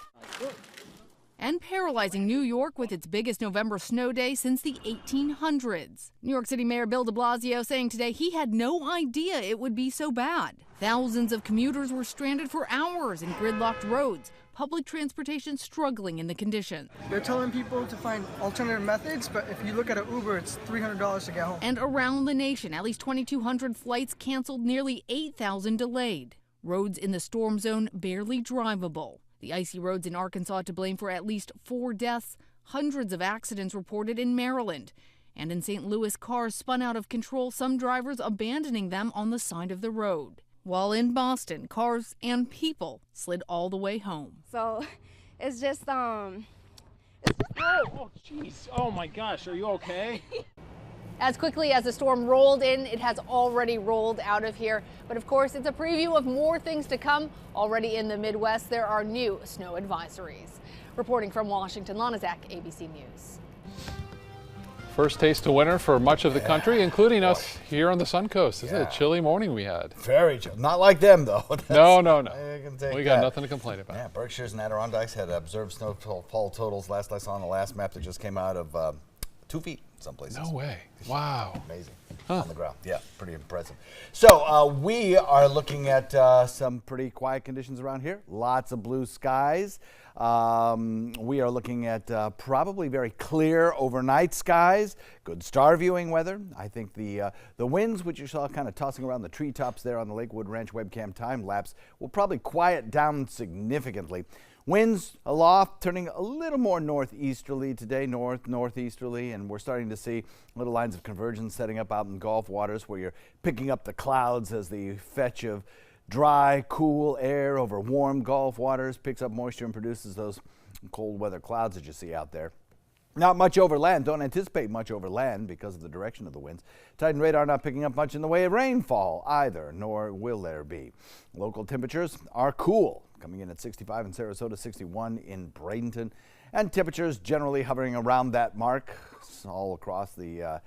and paralyzing New York with its biggest November snow day since the 1800s. New York City Mayor Bill de Blasio saying today he had no idea it would be so bad. Thousands of commuters were stranded for hours in gridlocked roads. Public transportation struggling in the condition. They're telling people to find alternative methods, but if you look at an Uber, it's $300 to get home. And around the nation, at least 2,200 flights canceled, nearly 8,000 delayed. Roads in the storm zone barely drivable. The icy roads in Arkansas to blame for at least 4 deaths, hundreds of accidents reported in Maryland. And in St. Louis, cars spun out of control, some drivers abandoning them on the side of the road. While in Boston, cars and people slid all the way home. So it's just, Oh, jeez. Oh, my gosh. Are you okay? As quickly as the storm rolled in, it has already rolled out of here. But of course, it's a preview of more things to come. Already in the Midwest, there are new snow advisories. Reporting from Washington, Lana Zach, ABC News. First taste of winter for much of the country, including us here on the Suncoast. Isn't it a chilly morning we had? Very chill. Not like them, though. No. We got that. nothing to complain about. Yeah, Berkshires and Adirondacks had observed snowfall totals last I saw on the last map that just came out of 2 feet some places. No way. Wow. Amazing. On the ground. Yeah, pretty impressive. So we are looking at some pretty quiet conditions around here. Lots of blue skies. We are looking at probably very clear overnight skies, good star viewing weather. I think the winds, which you saw kind of tossing around the treetops there on the Lakewood Ranch webcam time lapse, will probably quiet down significantly. Winds aloft, turning a little more northeasterly today, northeasterly, and we're starting to see little lines of convergence setting up out in Gulf waters where you're picking up the clouds as the fetch of dry, cool air over warm Gulf waters picks up moisture and produces those cold weather clouds that you see out there. Not much over land. Don't anticipate much over land because of the direction of the winds. Titan radar not picking up much in the way of rainfall either, nor will there be. Local temperatures are cool, coming in at 65 in Sarasota, 61 in Bradenton, and temperatures generally hovering around that mark all across the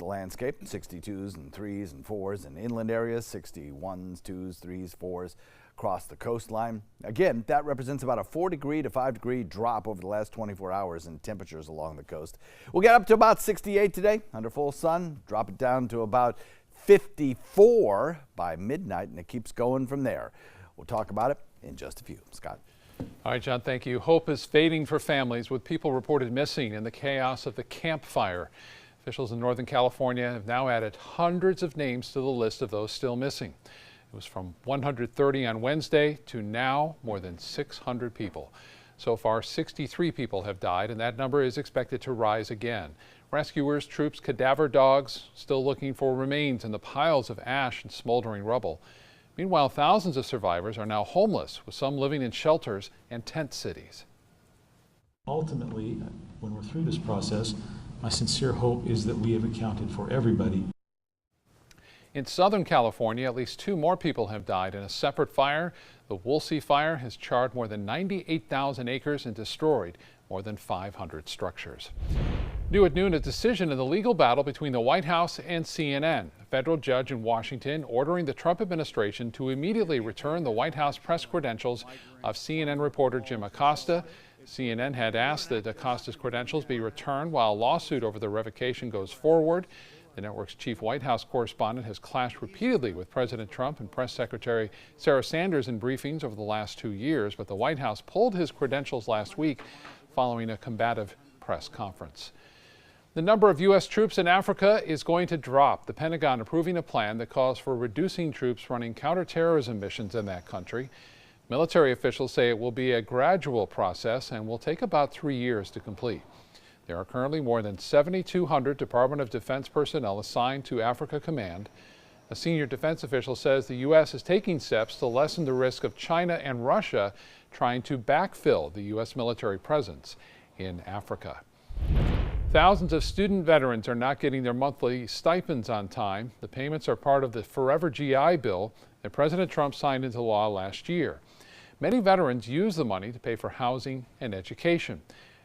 landscape. 62s and 3s and 4s in inland areas, 61s, 2s, 3s, 4s across the coastline. Again, that represents about a 4-degree to 5-degree drop over the last 24 hours in temperatures along the coast. We'll get up to about 68 today under full sun, drop it down to about 54 by midnight, and it keeps going from there. We'll talk about it in just a few. Scott. All right, John, thank you. Hope is fading for families with people reported missing in the chaos of the Camp Fire. Officials in Northern California have now added hundreds of names to the list of those still missing. It was from 130 on Wednesday to now more than 600 people. So far, 63 people have died, and that number is expected to rise again. Rescuers, troops, cadaver dogs still looking for remains in the piles of ash and smoldering rubble. Meanwhile, thousands of survivors are now homeless, with some living in shelters and tent cities. Ultimately, when we're through this process, my sincere hope is that we have accounted for everybody. In Southern California, at least 2 more people have died in a separate fire. The Woolsey Fire has charred more than 98,000 acres and destroyed more than 500 structures. New at noon, a decision in the legal battle between the White House and CNN. A federal judge in Washington ordering the Trump administration to immediately return the White House press credentials of CNN reporter Jim Acosta. CNN had asked that Acosta's credentials be returned while a lawsuit over the revocation goes forward. The network's chief White House correspondent has clashed repeatedly with President Trump and Press Secretary Sarah Sanders in briefings over the last 2 years, but the White House pulled his credentials last week following a combative press conference. The number of U.S. troops in Africa is going to drop, the Pentagon approving a plan that calls for reducing troops running counterterrorism missions in that country. Military officials say it will be a gradual process and will take about 3 years to complete. There are currently more than 7,200 Department of Defense personnel assigned to Africa Command. A senior defense official says the U.S. is taking steps to lessen the risk of China and Russia trying to backfill the U.S. military presence in Africa. Thousands of student veterans are not getting their monthly stipends on time. The payments are part of the Forever GI Bill that President Trump signed into law last year. Many veterans use the money to pay for housing and education.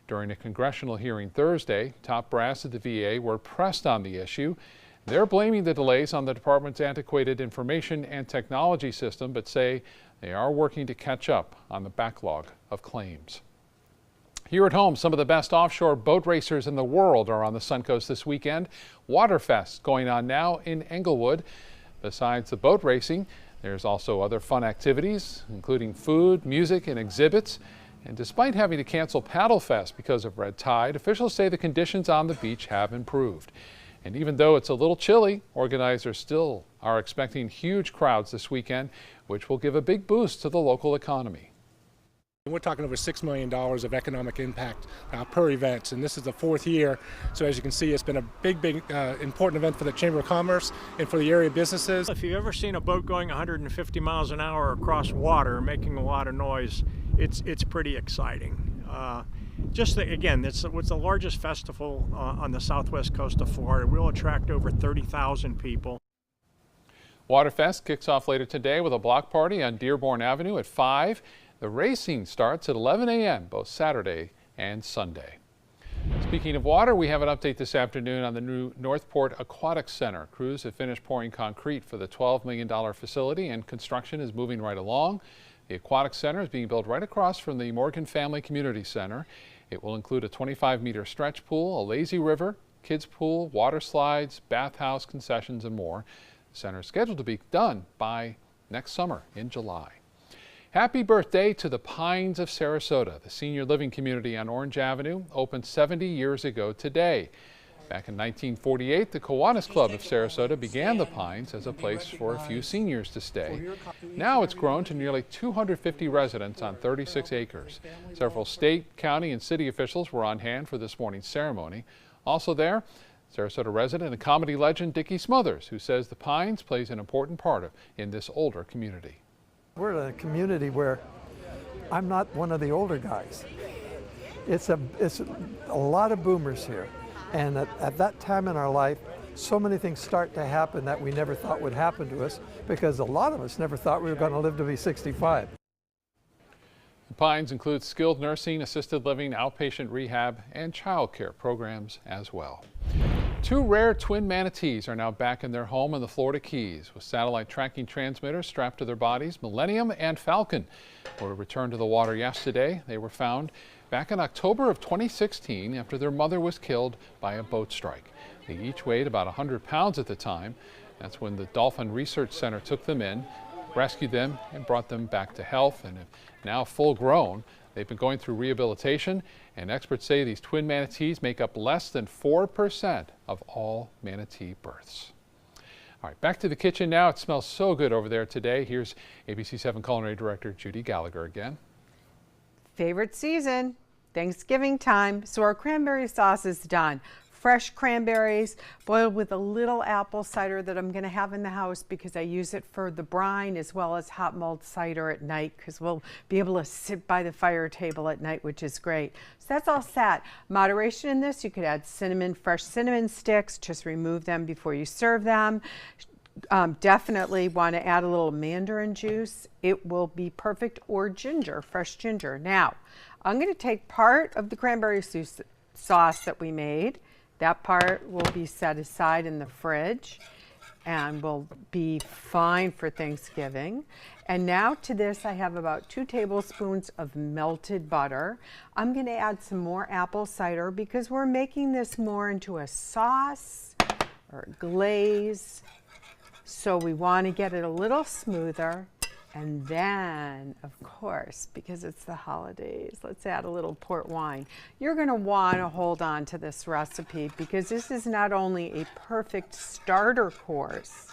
During a congressional hearing Thursday, top brass at the VA were pressed on the issue. They're blaming the delays on the department's antiquated information and technology system, but say they are working to catch up on the backlog of claims. Here at home, some of the best offshore boat racers in the world are on the Suncoast this weekend. Waterfest going on now in Englewood. Besides the boat racing, there's also other fun activities, including food, music, and exhibits. And despite having to cancel Paddle Fest because of red tide, officials say the conditions on the beach have improved. And even though it's a little chilly, organizers still are expecting huge crowds this weekend, which will give a big boost to the local economy. We're talking over $6 million of economic impact per event, and this is the 4th year. So as you can see, it's been a big, important event for the Chamber of Commerce and for the area businesses. If you've ever seen a boat going 150 miles an hour across water, making a lot of noise, it's pretty exciting. Again, it's the largest festival on the southwest coast of Florida. We'll attract over 30,000 people. Waterfest kicks off later today with a block party on Dearborn Avenue at 5. The racing starts at 11 a.m. both Saturday and Sunday. Speaking of water, we have an update this afternoon on the new Northport Aquatic Center. Crews have finished pouring concrete for the $12 million facility, and construction is moving right along. The Aquatic Center is being built right across from the Morgan Family Community Center. It will include a 25-meter stretch pool, a lazy river, kids pool, water slides, bathhouse, concessions, and more. The center is scheduled to be done by next summer in July. Happy birthday to the Pines of Sarasota. The senior living community on Orange Avenue opened 70 years ago today. Back in 1948, the Kiwanis Club of Sarasota began the Pines as a place for a few seniors to stay. Now it's grown to nearly 250 residents on 36 acres. Several state, county, and city officials were on hand for this morning's ceremony. Also there, Sarasota resident and comedy legend Dickie Smothers, who says the Pines plays an important part in this older community. We're in a community where I'm not one of the older guys. It's a lot of boomers here. And at that time in our life, so many things start to happen that we never thought would happen to us, because a lot of us never thought we were going to live to be 65. The Pines includes skilled nursing, assisted living, outpatient rehab, and child care programs as well. Two rare twin manatees are now back in their home in the Florida Keys with satellite tracking transmitters strapped to their bodies. Millennium and Falcon were returned to the water yesterday. They were found back in October of 2016 after their mother was killed by a boat strike. They each weighed about 100 pounds at the time. That's when the Dolphin Research Center took them in, rescued them, and brought them back to health. And now full grown, they've been going through rehabilitation, and experts say these twin manatees make up less than 4% of all manatee births. All right, back to the kitchen now. It smells so good over there today. Here's ABC 7 Culinary Director Judy Gallagher again. Favorite season, Thanksgiving time, so our cranberry sauce is done. Fresh cranberries boiled with a little apple cider that I'm going to have in the house because I use it for the brine as well as hot mulled cider at night, because we'll be able to sit by the fire table at night, which is great. So that's all set. Moderation in this, you could add cinnamon, fresh cinnamon sticks, just remove them before you serve them. Definitely want to add a little mandarin juice. It will be perfect, or ginger, fresh ginger. Now, I'm going to take part of the cranberry sauce that we made. That part will be set aside in the fridge and will be fine for Thanksgiving. And now to this, I have about 2 tablespoons of melted butter. I'm going to add some more apple cider because we're making this more into a sauce or a glaze. So we want to get it a little smoother. And then, of course, because it's the holidays, let's add a little port wine. You're going to want to hold on to this recipe because this is not only a perfect starter course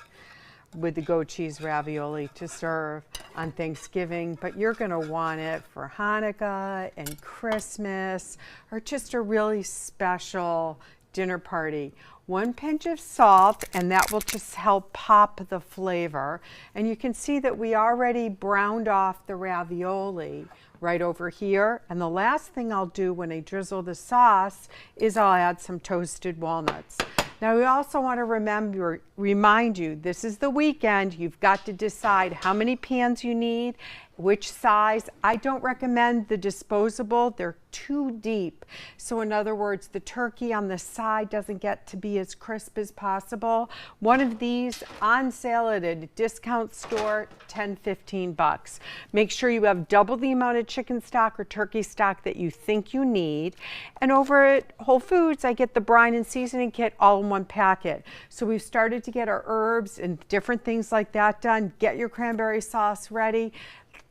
with the goat cheese ravioli to serve on Thanksgiving, but you're going to want it for Hanukkah and Christmas, or just a really special dinner party. 1 pinch of salt, and that will just help pop the flavor. And you can see that we already browned off the ravioli right over here. And the last thing I'll do when I drizzle the sauce is I'll add some toasted walnuts. Now we also want to remind you, this is the weekend. You've got to decide how many pans you need, which size. I don't recommend the disposable. They're too deep. So in other words, the turkey on the side doesn't get to be as crisp as possible. One of these on sale at a discount store, $10–15. Make sure you have double the amount of chicken stock or turkey stock that you think you need. And over at Whole Foods, I get the brine and seasoning kit all in one packet. So we've started to get our herbs and different things like that done. Get your cranberry sauce ready.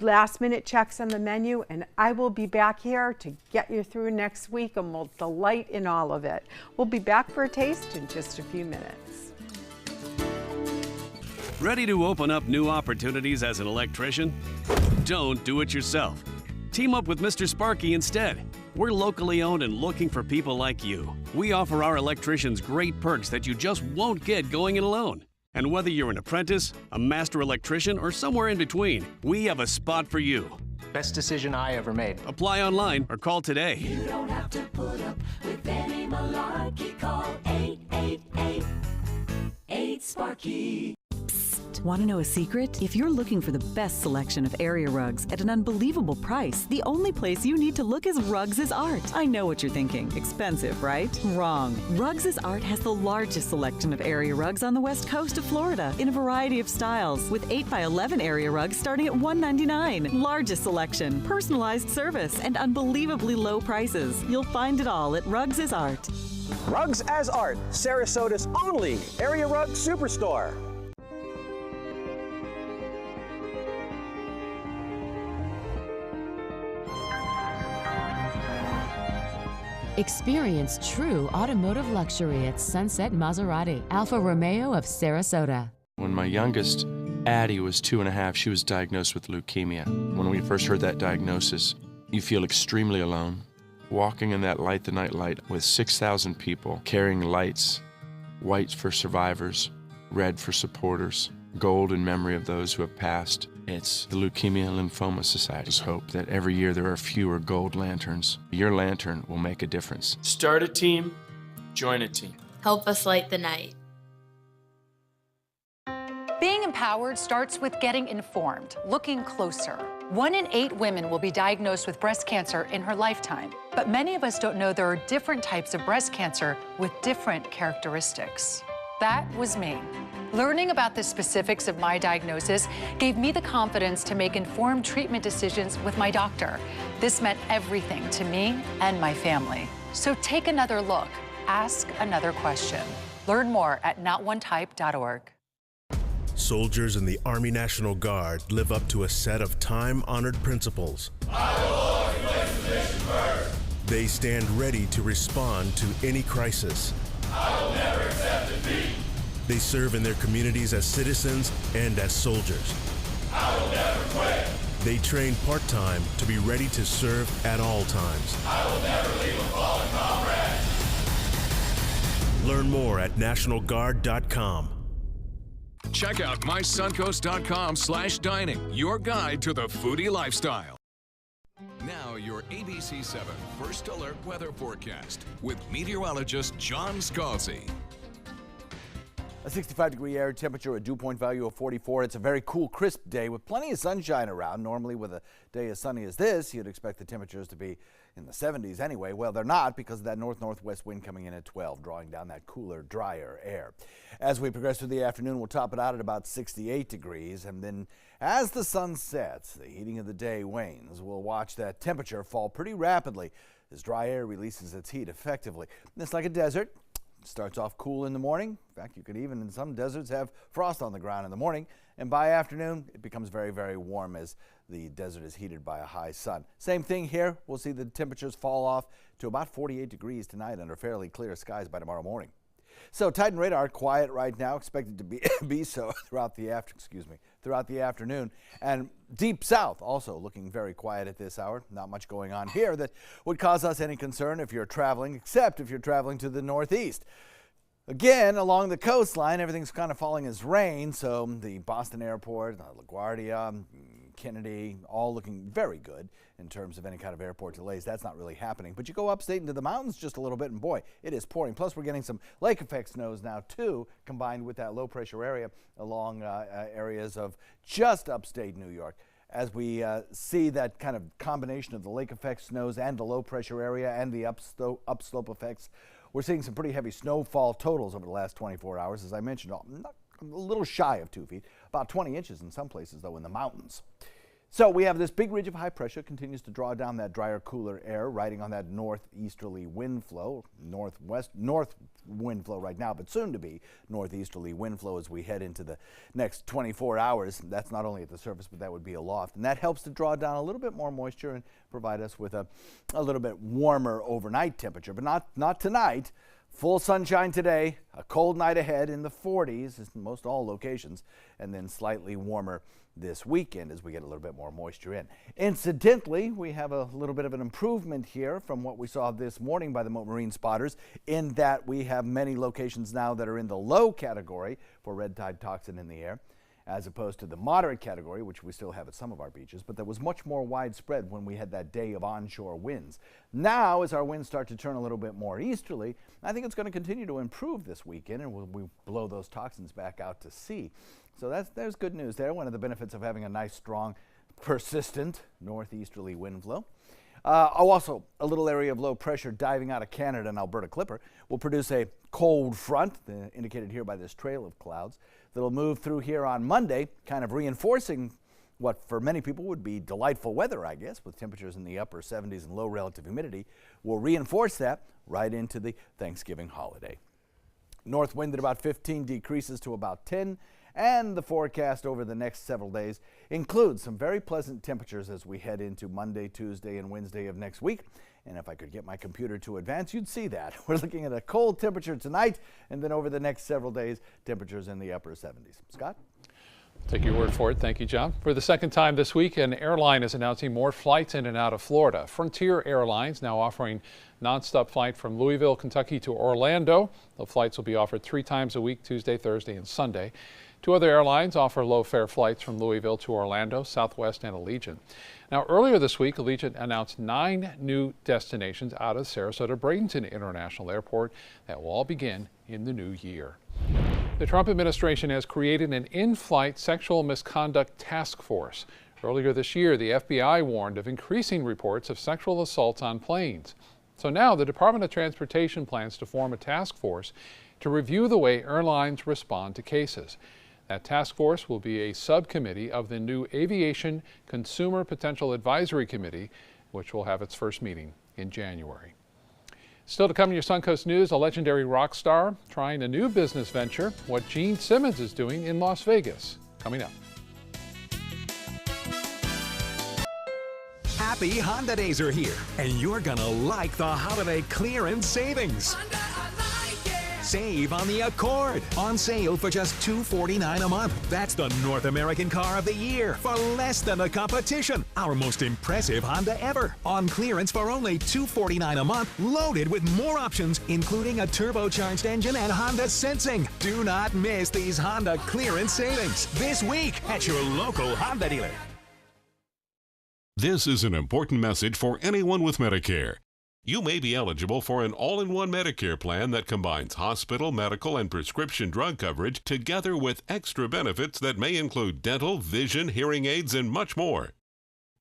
Last minute checks on the menu, and I will be back here to get you through next week, and we'll delight in all of it. We'll be back for a taste in just a few minutes. Ready to open up new opportunities as an electrician? Don't do it yourself. Team up with Mr. Sparky instead. We're locally owned and looking for people like you. We offer our electricians great perks that you just won't get going it alone. And whether you're an apprentice, a master electrician, or somewhere in between, we have a spot for you. Best decision I ever made. Apply online or call today. You don't have to put up with any malarkey. Call 888-8-SPARKY. Psst. Art. Want to know a secret? If you're looking for the best selection of area rugs at an unbelievable price, the only place you need to look is Rugs' Art. I know what you're thinking. Expensive, right? Wrong. Rugs' Art has the largest selection of area rugs on the west coast of Florida in a variety of styles, with 8x11 area rugs starting at $199. Largest selection, personalized service, and unbelievably low prices. You'll find it all at Rugs' Art. Rugs as Art, Sarasota's only area rug superstore. Experience true automotive luxury at Sunset Maserati, Alfa Romeo of Sarasota. When my youngest, Addie, was 2.5, she was diagnosed with leukemia. When we first heard that diagnosis, you feel extremely alone. Walking in that Light the Night light with 6,000 people carrying lights, white for survivors, red for supporters, gold in memory of those who have passed. It's the Leukemia and Lymphoma Society's hope that every year there are fewer gold lanterns. Your lantern will make a difference. Start a team, join a team. Help us light the night. Being empowered starts with getting informed, looking closer. 1 in 8 women will be diagnosed with breast cancer in her lifetime. But many of us don't know there are different types of breast cancer with different characteristics. That was me. Learning about the specifics of my diagnosis gave me the confidence to make informed treatment decisions with my doctor. This meant everything to me and my family. So take another look. Ask another question. Learn more at notonetype.org. Soldiers in the Army National Guard live up to a set of time-honored principles. I will always place the mission first. They stand ready to respond to any crisis. I will never accept defeat. They serve in their communities as citizens and as soldiers. I will never quit. They train part-time to be ready to serve at all times. I will never leave a fallen comrade. Learn more at nationalguard.com. Check out mysuncoast.com/dining, your guide to the foodie lifestyle. Now your ABC 7 First Alert weather forecast with meteorologist John Scalzi. A 65-degree air temperature, a dew point value of 44. It's a very cool, crisp day with plenty of sunshine around. Normally with a day as sunny as this, you'd expect the temperatures to be in the 70s anyway. Well, they're not because of that north-northwest wind coming in at 12, drawing down that cooler, drier air. As we progress through the afternoon, we'll top it out at about 68 degrees. And then as the sun sets, the heating of the day wanes. We'll watch that temperature fall pretty rapidly as dry air releases its heat effectively. And it's like a desert. Starts off cool in the morning. In fact, you could even in some deserts have frost on the ground in the morning. And by afternoon, it becomes very, very warm as the desert is heated by a high sun. Same thing here. We'll see the temperatures fall off to about 48 degrees tonight under fairly clear skies by tomorrow morning. So Titan radar quiet right now, expected to be so throughout the afternoon. And deep south also looking very quiet at this hour. Not much going on here that would cause us any concern if you're traveling, except if you're traveling to the northeast. Again, along the coastline, everything's kind of falling as rain. So the Boston Airport, LaGuardia, Kennedy, all looking very good in terms of any kind of airport delays. That's not really happening. But you go upstate into the mountains just a little bit, and boy, it is pouring. Plus, we're getting some lake effect snows now, too, combined with that low pressure area along areas of just upstate New York. As we see that kind of combination of the lake effect snows and the low pressure area and the upslope effects, we're seeing some pretty heavy snowfall totals over the last 24 hours. As I mentioned, a little shy of 2 feet, about 20 inches in some places, though, in the mountains. So we have this big ridge of high pressure continues to draw down that drier, cooler air, riding on that northeasterly wind flow, north wind flow right now, but soon to be northeasterly wind flow as we head into the next 24 hours. That's not only at the surface, but that would be aloft. And that helps to draw down a little bit more moisture and provide us with a little bit warmer overnight temperature, but not tonight. Full sunshine today, a cold night ahead in the 40s in most all locations, and then slightly warmer this weekend as we get a little bit more moisture in. Incidentally, we have a little bit of an improvement here from what we saw this morning by the marine spotters, in that we have many locations now that are in the low category for red tide toxin in the air. as opposed to the moderate category, which we still have at some of our beaches, but that was much more widespread when we had that day of onshore winds. Now, as our winds start to turn a little bit more easterly, I think it's going to continue to improve this weekend, and we blow those toxins back out to sea. So there's good news there. One of the benefits of having a nice, strong, persistent northeasterly wind flow. Also, a little area of low pressure diving out of Canada and Alberta Clipper will produce a cold front, indicated here by this trail of clouds, that'll move through here on Monday, kind of reinforcing what for many people would be delightful weather, I guess, with temperatures in the upper 70s and low relative humidity. Will reinforce that right into the Thanksgiving holiday. North wind at about 15 decreases to about 10. And the forecast over the next several days includes some very pleasant temperatures as we head into Monday, Tuesday, and Wednesday of next week. And if I could get my computer to advance, you'd see that. We're looking at a cold temperature tonight, and then over the next several days, temperatures in the upper 70s. Scott? Take your word for it. Thank you, John. For the second time this week, an airline is announcing more flights in and out of Florida. Frontier Airlines now offering nonstop flight from Louisville, Kentucky to Orlando. The flights will be offered 3 times a week, Tuesday, Thursday, and Sunday. 2 other airlines offer low-fare flights from Louisville to Orlando, Southwest and Allegiant. Now, earlier this week, Allegiant announced 9 new destinations out of Sarasota-Bradenton International Airport that will all begin in the new year. The Trump administration has created an in-flight sexual misconduct task force. Earlier this year, the FBI warned of increasing reports of sexual assaults on planes. So now the Department of Transportation plans to form a task force to review the way airlines respond to cases. That task force will be a subcommittee of the new Aviation Consumer Potential Advisory Committee, which will have its first meeting in January. Still to come in your Suncoast News, a legendary rock star trying a new business venture, what Gene Simmons is doing in Las Vegas. Coming up. Happy Honda Days are here, and you're gonna like the holiday clearance savings. Save on the Accord, on sale for just $249 a month. That's the North American car of the year for less than the competition. Our most impressive Honda ever, on clearance for only $249 a month, loaded with more options, including a turbocharged engine and Honda Sensing. Do not miss these Honda clearance savings this week at your local Honda dealer. This is an important message for anyone with Medicare. You may be eligible for an all-in-one Medicare plan that combines hospital, medical, and prescription drug coverage together with extra benefits that may include dental, vision, hearing aids, and much more.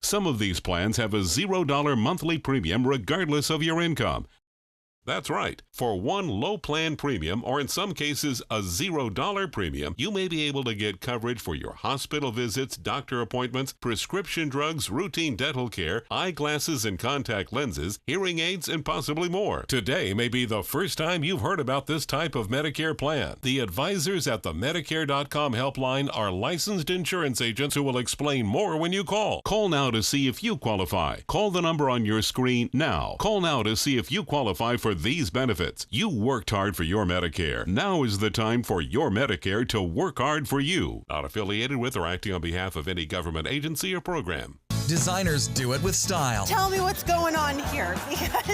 Some of these plans have a $0 monthly premium regardless of your income. That's right. For one low plan premium, or in some cases a $0 premium, you may be able to get coverage for your hospital visits, doctor appointments, prescription drugs, routine dental care, eyeglasses and contact lenses, hearing aids, and possibly more. Today may be the first time you've heard about this type of Medicare plan. The advisors at the Medicare.com helpline are licensed insurance agents who will explain more when you call. Call now to see if you qualify. Call the number on your screen now. Call now to see if you qualify for these benefits. You worked hard for your Medicare. Now is the time for your Medicare to work hard for you. Not affiliated with or acting on behalf of any government agency or program. Designers do it with style. Tell me what's going on here.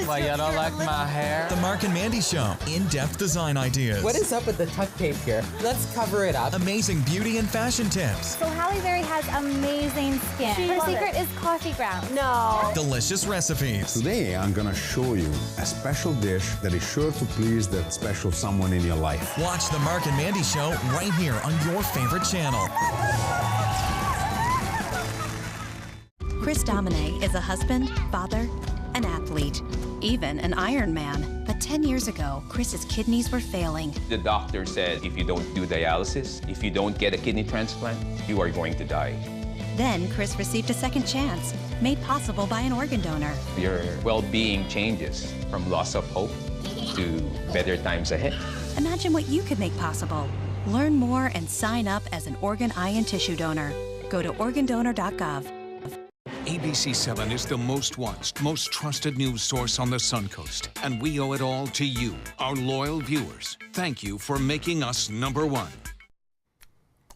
Why, you don't like my hair? The Mark and Mandy Show. In-depth design ideas. What is up with the tuck tape here? Let's cover it up. Amazing beauty and fashion tips. So Halle Berry has amazing skin. Her secret is coffee grounds. No. Delicious recipes. Today, I'm going to show you a special dish that is sure to please that special someone in your life. Watch the Mark and Mandy Show right here on your favorite channel. Chris Domine is a husband, father, an athlete, even an Ironman. But 10 years ago, Chris's kidneys were failing. The doctor said if you don't do dialysis, if you don't get a kidney transplant, you are going to die. Then Chris received a second chance, made possible by an organ donor. Your well-being changes from loss of hope to better times ahead. Imagine what you could make possible. Learn more and sign up as an organ, eye, and tissue donor. Go to organdonor.gov. ABC7 is the most watched, most trusted news source on the Suncoast, and we owe it all to you, our loyal viewers. Thank you for making us #1.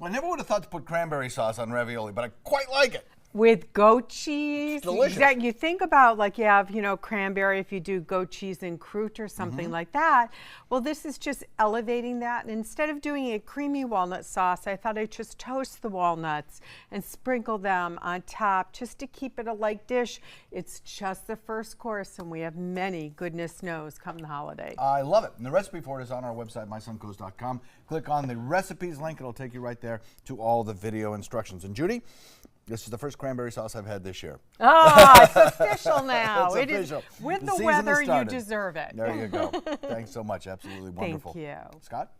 I never would have thought to put cranberry sauce on ravioli, but I quite like it. With goat cheese. Delicious. You think about like you have, cranberry if you do goat cheese and croûte or something like that. Well, this is just elevating that. And instead of doing a creamy walnut sauce, I thought I'd just toast the walnuts and sprinkle them on top just to keep it a light dish. It's just the first course, and we have many, goodness knows, come the holiday. I love it. And the recipe for it is on our website, mysuncoast.com. Click on the recipes link. It'll take you right there to all the video instructions. And Judy, this is the first cranberry sauce I've had this year. Oh, it's official now. It's It is. official. With The the season weather, has you started. deserve it. There you go. Thanks so much. Absolutely wonderful. Thank you. Scott?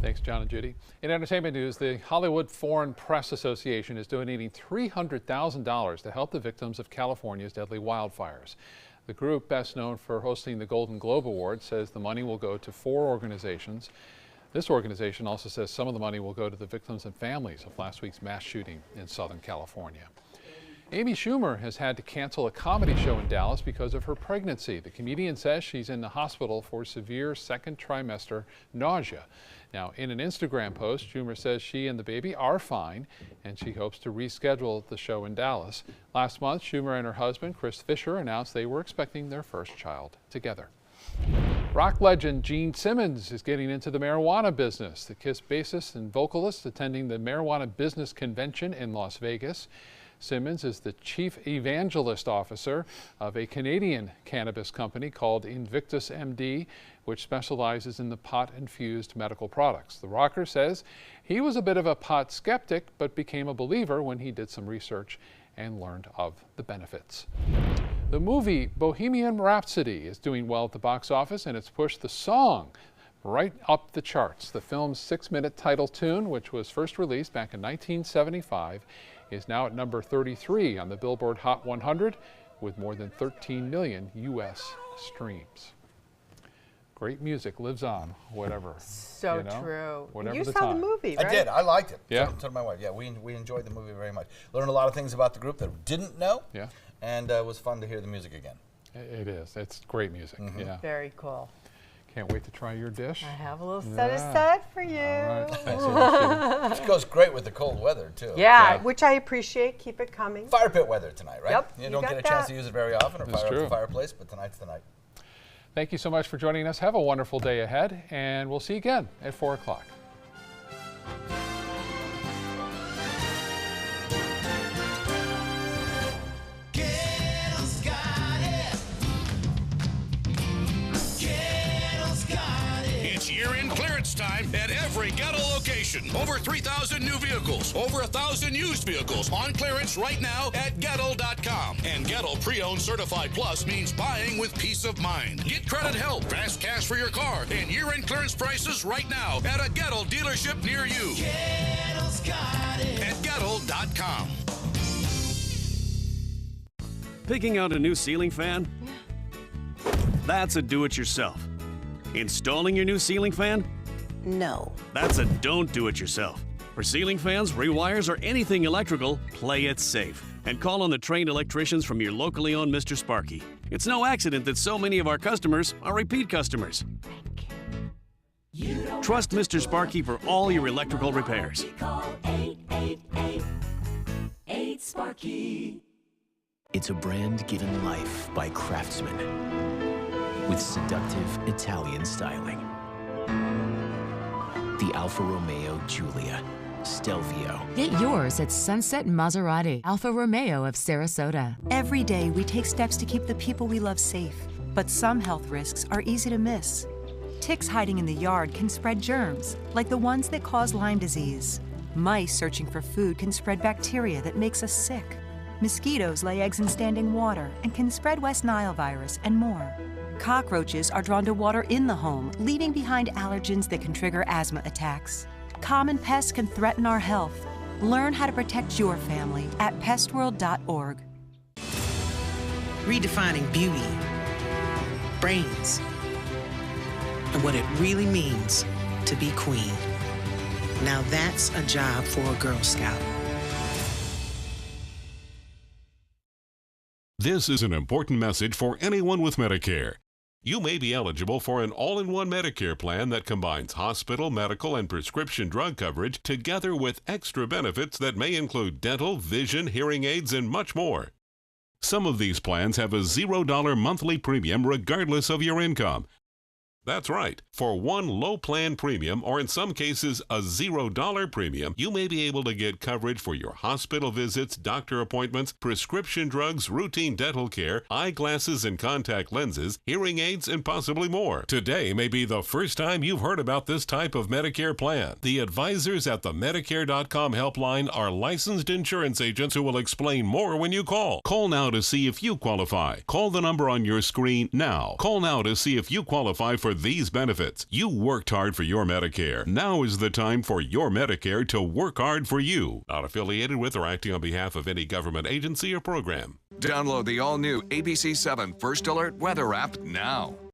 Thanks, John and Judy. In entertainment news, the Hollywood Foreign Press Association is donating $300,000 to help the victims of California's deadly wildfires. The group, best known for hosting the Golden Globe Award, says the money will go to 4 organizations. This organization also says some of the money will go to the victims and families of last week's mass shooting in Southern California. Amy Schumer has had to cancel a comedy show in Dallas because of her pregnancy. The comedian says she's in the hospital for severe second trimester nausea. Now, in an Instagram post, Schumer says she and the baby are fine, and she hopes to reschedule the show in Dallas. Last month, Schumer and her husband, Chris Fisher, announced they were expecting their first child together. Rock legend Gene Simmons is getting into the marijuana business. The KISS bassist and vocalist attending the Marijuana Business Convention in Las Vegas. Simmons is the chief evangelist officer of a Canadian cannabis company called Invictus MD, which specializes in the pot-infused medical products. The rocker says he was a bit of a pot skeptic, but became a believer when he did some research and learned of the benefits. The movie Bohemian Rhapsody is doing well at the box office, and it's pushed the song right up the charts. The film's 6-minute title tune, which was first released back in 1975, is now at number 33 on the Billboard Hot 100 with more than 13 million U.S. streams. Great music lives on, whatever. So true. Whatever you the saw time. the movie, right? I did. I liked it. Yeah. So did my wife. Yeah, we enjoyed the movie very much. Learned a lot of things about the group that we didn't know. Yeah. And it was fun to hear the music again. It is. It's great music. Yeah. Very cool. Can't wait to try your dish. I have a little set aside for you. All right. Thanks so much, Judy. Which goes great with the cold weather, too. Yeah, which I appreciate. Keep it coming. Fire pit weather tonight, right? Yep, You you don't got get a chance that. to use it very often or That's fire up true. the fireplace, but tonight's the night. Thank you so much for joining us. Have a wonderful day ahead, and we'll see you again at 4 o'clock. It's year-end clearance time at every Gettle location. Over 3,000 new vehicles, over 1,000 used vehicles on clearance right now at Gettle.com. And Gettle Pre-Owned Certified Plus means buying with peace of mind. Get credit help, fast cash for your car, and year-end clearance prices right now at a Gettle dealership near you. Gettle's got it. At Gettle.com. Picking out a new ceiling fan? That's a do-it-yourself. Installing your new ceiling fan? No. That's a don't do it yourself. For ceiling fans, rewires, or anything electrical, play it safe. And call on the trained electricians from your locally owned Mr. Sparky. It's no accident that so many of our customers are repeat customers. Trust Mr. Sparky for all your electrical repairs. Call 888-8-SPARKY. It's a brand given life by craftsmen with seductive Italian styling. The Alfa Romeo Giulia, Stelvio. Get yours at Sunset Maserati, Alfa Romeo of Sarasota. Every day we take steps to keep the people we love safe, but some health risks are easy to miss. Ticks hiding in the yard can spread germs, like the ones that cause Lyme disease. Mice searching for food can spread bacteria that makes us sick. Mosquitoes lay eggs in standing water and can spread West Nile virus and more. Cockroaches are drawn to water in the home, leaving behind allergens that can trigger asthma attacks. Common pests can threaten our health. Learn how to protect your family at pestworld.org. Redefining beauty, brains, and what it really means to be queen. Now that's a job for a Girl Scout. This is an important message for anyone with Medicare. You may be eligible for an all-in-one Medicare plan that combines hospital, medical, and prescription drug coverage together with extra benefits that may include dental, vision, hearing aids, and much more. Some of these plans have a $0 monthly premium regardless of your income. That's right. For one low plan premium, or in some cases a $0 premium, you may be able to get coverage for your hospital visits, doctor appointments, prescription drugs, routine dental care, eyeglasses and contact lenses, hearing aids, and possibly more. Today may be the first time you've heard about this type of Medicare plan. The advisors at the Medicare.com helpline are licensed insurance agents who will explain more when you call. Call now to see if you qualify. Call the number on your screen now. Call now to see if you qualify for these benefits. You worked hard for your Medicare. Now is the time for your Medicare to work hard for you. Not affiliated with or acting on behalf of any government agency or program. Download the all-new ABC7 First Alert weather app now.